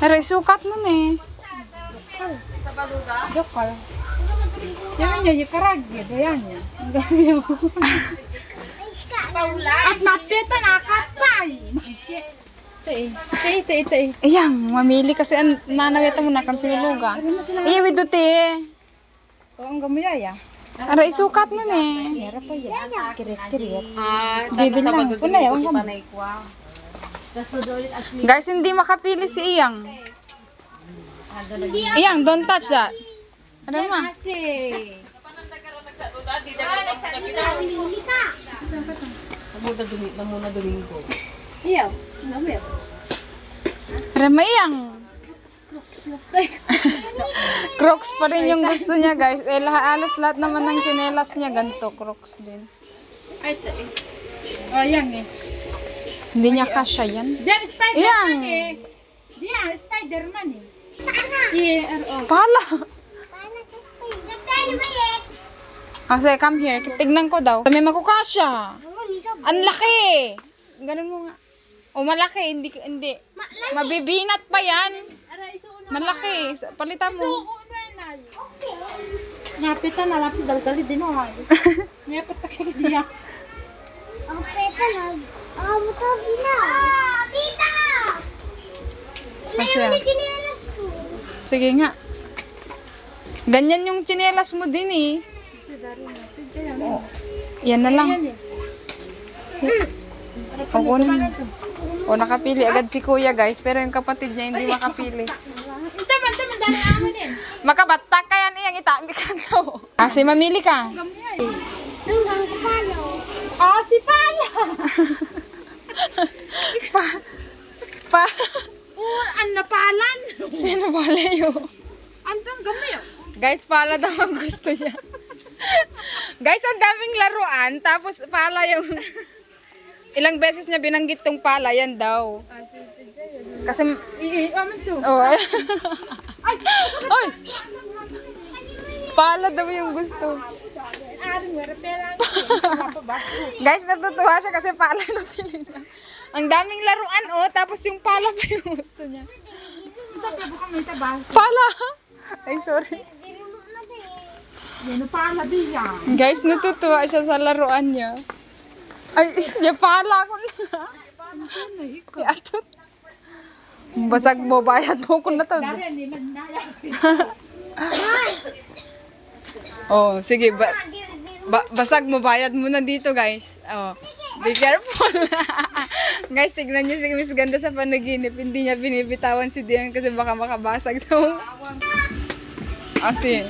Pero isukat nun eh. Dokal. Yan niya, yung karagya. Yan niya. Ang gawin mo. At mapita na kapay. Ito. Ayan, mamili kasi ang nanawita mo na kang sinulugan. Iwi dote. O, ang gamuyaya. Ara isukat nun eh. Meron pa yan. Kirit-kirit. Bibil lang. Punay, ang gamay. Guys, hindi makapili si Iyang. Iyang, don't touch that. Ano ma? Namuna Domingo. Iyaw. Namit. Ara ma Iyang. Crocs pa rin yung gusto niya guys. Eh, alos lahat naman ng tsinelas niya ganito. Crocs din. Ay, ito eh. O, yan eh. Hindi niya kasya yan. Diyan, Spider-Man Iyang. eh. Diyan, Spider-Man eh. E-R-O. Pala. Kasi come here. Tignan ko daw. May magkukasya. Ang laki. Ganun mo nga. O malaki. Hindi. Mabibinat pa yan. Malaki. Palitan mo. Napita na lapit dal-dali din o ha. Napit na kayo diyan. Ang peta na. Ang motor na. Pita! Masaya. May chinelas ko. Sige nga. Ganyan yung tsinelas mo din eh. Yan na lang. O kunin mo. O nakapili agad si kuya guys. Pero yung kapatid niya hindi makapili. Taman, dali aman eh. Makabatak ka yan iyang itami ka to. Kasi mamili ka. Hanggang kapalo. Ah, si Pala. Pa. Ang napalan. Sino pala yun? Antong gamay. Guys, pala daw ang gusto niya. Guys, ang daming laruan. Tapos pala yung... Ilang beses niya binanggit tong pala. Yan daw. Kasi... Aman to. Oh. Ay! Shh! Pala daw yung gusto. Aring wala pera. Guys, natutuwa siya kasi pala na pili niya. Ang daming laruan, oh. Tapos yung pala pa yung gusto niya. Pala! Ay, sorry. Yan Pala diyan. Guys, natutuwa siya sa laruan niya. Ay, yung pala ko na. Atot. Basag mo, bayad mo ko na to. Oh, sige. Basag mo, bayad mo na dito, guys. Oh, be careful. Guys, tignan niyo si Miss Ganda sa panaginip. Hindi niya binibitawan si Dian kasi baka makabasag daw. Ah, sige.